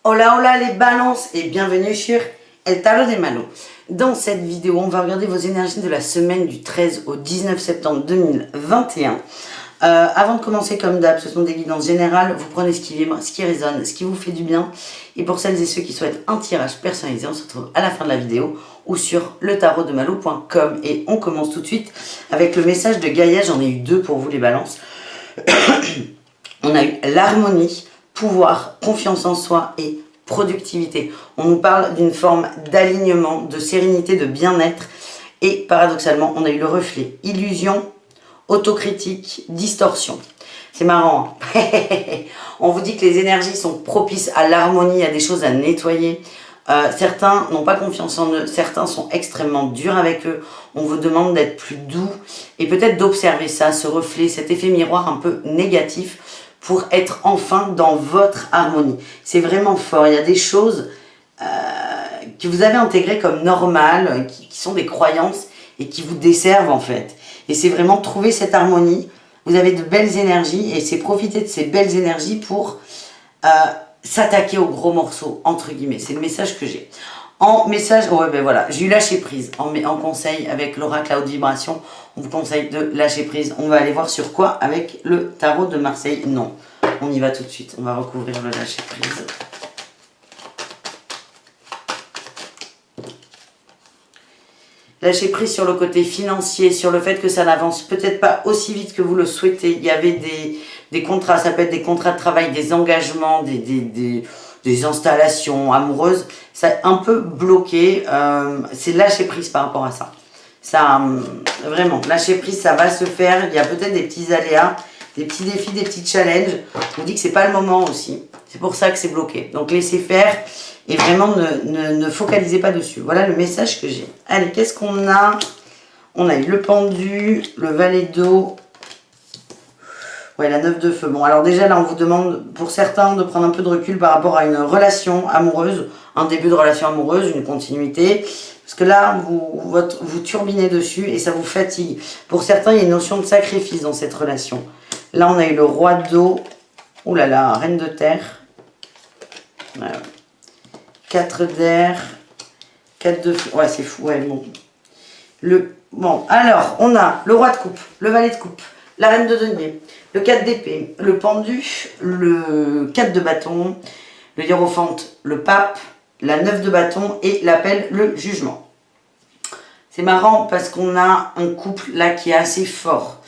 Hola hola les balances et bienvenue sur El Tarot des Malos. Dans cette vidéo, on va regarder vos énergies de la semaine du 13 au 19 septembre 2021. Avant de commencer, comme d'hab, ce sont des guidances générales. Vous prenez ce qui vibre, ce qui résonne, ce qui vous fait du bien. Et pour celles et ceux qui souhaitent un tirage personnalisé, on se retrouve à la fin de la vidéo ou sur letarotdemalo.com. Et on commence tout de suite avec le message de Gaïa. J'en ai eu deux pour vous les balances. On a eu l'harmonie, pouvoir, confiance en soi et productivité. On nous parle d'une forme d'alignement, de sérénité, de bien-être. Et paradoxalement, on a eu le reflet, illusion, autocritique, distorsion. C'est marrant. Hein. On vous dit que les énergies sont propices à l'harmonie, à des choses à nettoyer. Certains n'ont pas confiance en eux, certains sont extrêmement durs avec eux. On vous demande d'être plus doux et peut-être d'observer ça, ce reflet, cet effet miroir un peu négatif pour être enfin dans votre harmonie. C'est vraiment fort. Il y a des choses que vous avez intégrées comme normales, qui sont des croyances et qui vous desservent en fait. Et c'est vraiment trouver cette harmonie. Vous avez de belles énergies et c'est profiter de ces belles énergies pour s'attaquer aux gros morceaux, entre guillemets. C'est le message que j'ai. En message, ouais ben voilà, j'ai eu lâcher prise. En conseil avec l'oracle à haute vibration, on vous conseille de lâcher prise. On va aller voir sur quoi avec le tarot de Marseille. Non, on y va tout de suite. On va recouvrir le lâcher prise. Lâcher prise sur le côté financier, sur le fait que ça n'avance peut-être pas aussi vite que vous le souhaitez. Il y avait des contrats, ça peut être des contrats de travail, des engagements, des installations amoureuses. Ça a un peu bloqué. C'est lâcher prise par rapport à ça. Ça, vraiment, lâcher prise, ça va se faire. Il y a peut-être des petits aléas, des petits défis, des petits challenges. On dit que c'est pas le moment aussi. C'est pour ça que c'est bloqué. Donc laissez faire. Et vraiment, ne focalisez pas dessus. Voilà le message que j'ai. Allez, qu'est-ce qu'on a? On a eu le pendu, le valet d'eau. Ouais, la 9 de feu. Bon, alors déjà, là, on vous demande, pour certains, de prendre un peu de recul par rapport à une relation amoureuse. Un début de relation amoureuse, une continuité. Parce que là, vous turbinez dessus et ça vous fatigue. Pour certains, il y a une notion de sacrifice dans cette relation. Là, on a eu le roi d'eau. Ouh là là, reine de terre. Voilà. 4 d'air, 4 de feu. Ouais, c'est fou, ouais, bon. Bon, alors, on a le roi de coupe, le valet de coupe, la reine de denier, le 4 d'épée, le pendu, le 4 de bâton, le hiérophante, le pape, la 9 de bâton et l'appel, le jugement. C'est marrant parce qu'on a un couple là qui est assez fort.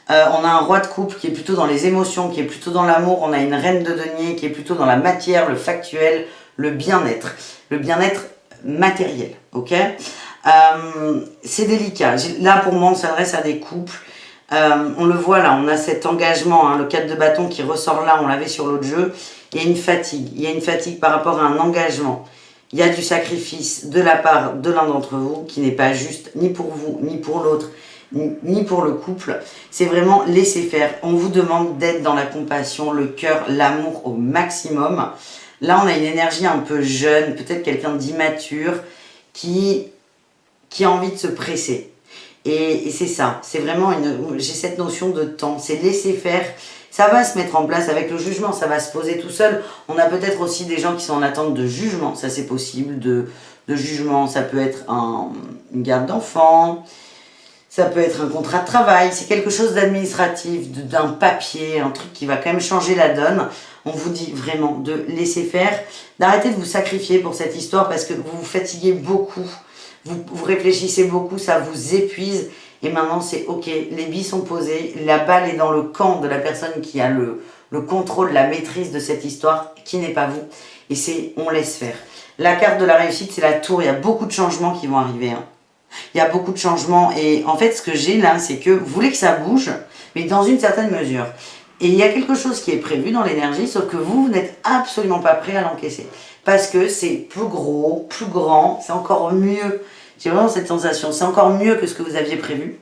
On a un roi de coupe qui est plutôt dans les émotions, qui est plutôt dans l'amour. On a une reine de denier qui est plutôt dans la matière, le factuel, le bien-être matériel, ok. C'est délicat. Là, pour moi, on s'adresse à des couples. On le voit là, on a cet engagement, hein, le 4 de bâton qui ressort là, on l'avait sur l'autre jeu. Il y a une fatigue. Il y a une fatigue par rapport à un engagement. Il y a du sacrifice de la part de l'un d'entre vous qui n'est pas juste ni pour vous, ni pour l'autre, ni pour le couple. C'est vraiment laisser faire. On vous demande d'être dans la compassion, le cœur, l'amour au maximum. Là, on a une énergie un peu jeune, peut-être quelqu'un d'immature qui a envie de se presser. Et c'est ça, c'est vraiment j'ai cette notion de temps, c'est laisser faire. Ça va se mettre en place avec le jugement, ça va se poser tout seul. On a peut-être aussi des gens qui sont en attente de jugement, ça c'est possible, de jugement. Ça peut être une garde d'enfant, ça peut être un contrat de travail, c'est quelque chose d'administratif, d'un papier, un truc qui va quand même changer la donne. On vous dit vraiment de laisser faire, d'arrêter de vous sacrifier pour cette histoire parce que vous vous fatiguez beaucoup, vous réfléchissez beaucoup, ça vous épuise. Et maintenant c'est ok, les billes sont posées, la balle est dans le camp de la personne qui a le contrôle, la maîtrise de cette histoire, qui n'est pas vous. Et on laisse faire. La carte de la réussite, c'est la tour, il y a beaucoup de changements qui vont arriver. Hein. Il y a beaucoup de changements et en fait ce que j'ai là, c'est que vous voulez que ça bouge, mais dans une certaine mesure. Et il y a quelque chose qui est prévu dans l'énergie, sauf que vous n'êtes absolument pas prêt à l'encaisser. Parce que c'est plus gros, plus grand, c'est encore mieux. J'ai vraiment cette sensation, c'est encore mieux que ce que vous aviez prévu.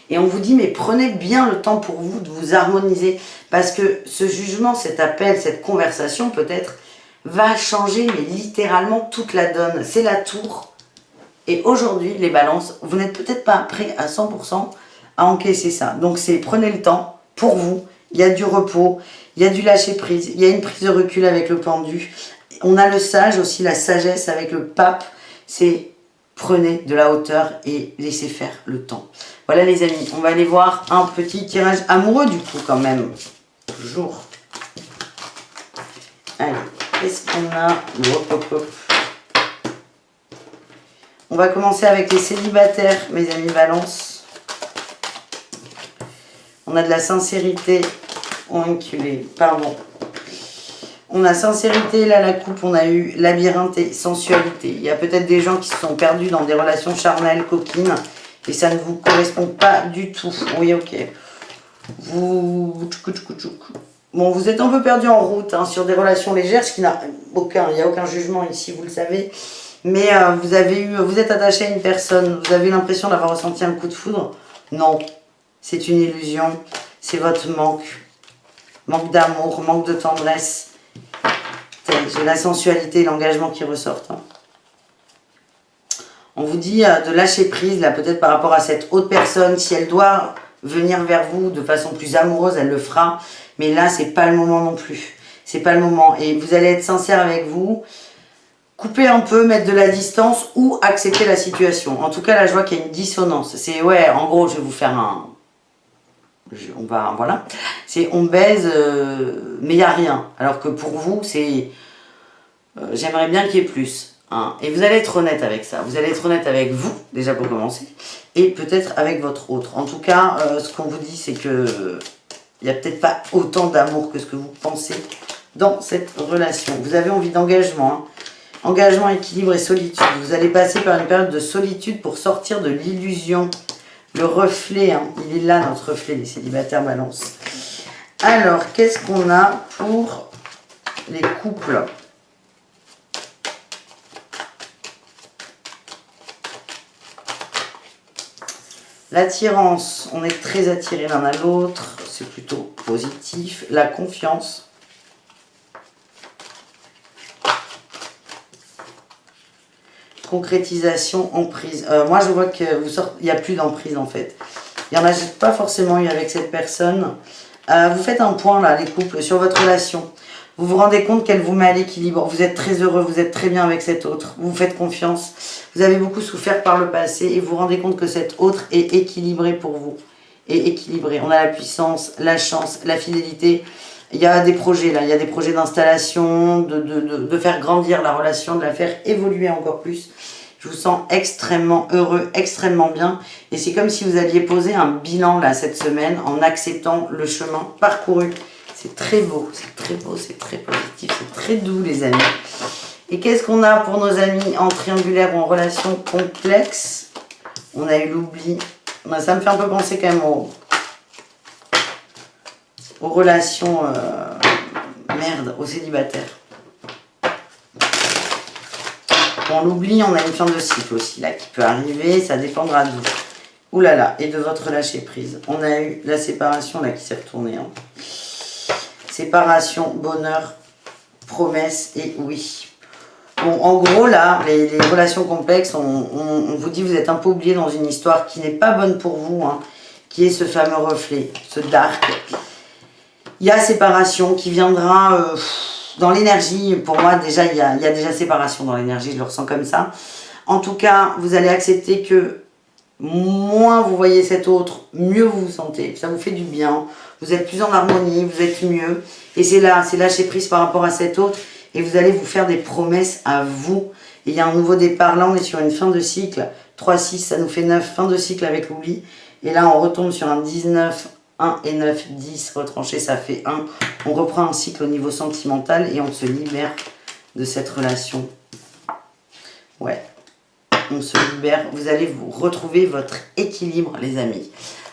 Et on vous dit, mais prenez bien le temps pour vous de vous harmoniser. Parce que ce jugement, cet appel, cette conversation peut-être, va changer, mais littéralement toute la donne. C'est la tour. Et aujourd'hui, les balances, vous n'êtes peut-être pas prêts à 100% à encaisser ça. Donc prenez le temps pour vous. Il y a du repos, il y a du lâcher prise, il y a une prise de recul avec le pendu. On a le sage aussi, la sagesse avec le pape. C'est prenez de la hauteur et laissez faire le temps. Voilà les amis, on va aller voir un petit tirage amoureux du coup quand même. Toujours. Allez, qu'est-ce qu'on a? Hop, hop, hop. On va commencer avec les célibataires, mes amis Balance. On a de la sincérité. Enculé, pardon. On a sincérité, là la coupe, on a eu labyrinthe et sensualité. Il y a peut-être des gens qui se sont perdus dans des relations charnelles, coquines, et ça ne vous correspond pas du tout. Oui, ok. Bon, vous êtes un peu perdu en route hein, sur des relations légères, ce qui n'a aucun, il n'y a aucun jugement ici, vous le savez. Mais vous êtes attaché à une personne, vous avez l'impression d'avoir ressenti un coup de foudre. Non, c'est une illusion, c'est votre manque d'amour, manque de tendresse. J'ai la sensualité et l'engagement qui ressortent. Hein. On vous dit de lâcher prise, là, peut-être par rapport à cette autre personne. Si elle doit venir vers vous de façon plus amoureuse, elle le fera. Mais là, c'est pas le moment non plus. C'est pas le moment. Et vous allez être sincère avec vous. Couper un peu, mettre de la distance ou accepter la situation. En tout cas, là, je vois qu'il y a une dissonance. C'est, ouais, en gros, je vais vous faire un... voilà. C'est on baise, mais il n'y a rien. Alors que pour vous, c'est... j'aimerais bien qu'il y ait plus. Hein. Et vous allez être honnête avec ça. Vous allez être honnête avec vous, déjà pour commencer. Et peut-être avec votre autre. En tout cas, ce qu'on vous dit, c'est que... il n'y a peut-être pas autant d'amour que ce que vous pensez dans cette relation. Vous avez envie d'engagement. Hein. Engagement, équilibre et solitude. Vous allez passer par une période de solitude pour sortir de l'illusion. Le reflet, hein, il est là notre reflet, les célibataires Balance. Alors, qu'est-ce qu'on a pour les couples? L'attirance, on est très attirés l'un à l'autre, c'est plutôt positif. La confiance. Concrétisation, emprise. Moi, je vois que il n'y a plus d'emprise en fait. Il n'y en a pas forcément eu avec cette personne. Vous faites un point là, les couples, sur votre relation. Vous vous rendez compte qu'elle vous met à l'équilibre. Vous êtes très heureux, vous êtes très bien avec cette autre. Vous vous faites confiance. Vous avez beaucoup souffert par le passé et vous vous rendez compte que cette autre est équilibrée pour vous. Et équilibrée. On a la puissance, la chance, la fidélité. Il y a des projets là, il y a des projets d'installation, de faire grandir la relation, de la faire évoluer encore plus. Je vous sens extrêmement heureux, extrêmement bien. Et c'est comme si vous alliez poser un bilan là cette semaine en acceptant le chemin parcouru. C'est très beau, c'est très beau, c'est très positif, c'est très doux les amis. Et qu'est-ce qu'on a pour nos amis en triangulaire ou en relation complexe? On a eu l'oubli. Ça me fait un peu penser quand même aux relations, merde, aux célibataires. On l'oublie, on a une fin de cycle aussi là qui peut arriver, ça dépendra de vous. Ouh là là, et de votre lâcher prise. On a eu la séparation là qui s'est retournée. Hein. Séparation, bonheur, promesse et oui. Bon, en gros là, les relations complexes, on vous dit vous êtes un peu oublié dans une histoire qui n'est pas bonne pour vous, hein, qui est ce fameux reflet, ce dark. Il y a séparation qui viendra dans l'énergie. Pour moi, déjà, il y a déjà séparation dans l'énergie, je le ressens comme ça. En tout cas, vous allez accepter que moins vous voyez cet autre, mieux vous vous sentez. Ça vous fait du bien. Vous êtes plus en harmonie, vous êtes mieux. Et c'est là, c'est lâcher prise par rapport à cet autre. Et vous allez vous faire des promesses à vous. Et il y a un nouveau départ. Là, on est sur une fin de cycle. 3-6, ça nous fait 9. Fin de cycle avec l'oubli. Et là, on retombe sur un 19. 1 et 9, 10, retranché, ça fait 1. On reprend un cycle au niveau sentimental et on se libère de cette relation. Ouais, on se libère. Vous allez vous retrouver votre équilibre, les amis.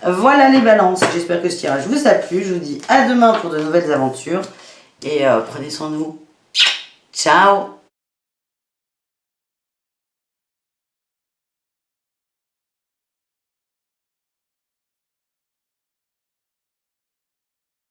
Voilà les balances. J'espère que ce tirage vous a plu. Je vous dis à demain pour de nouvelles aventures. Et prenez soin de vous. Ciao!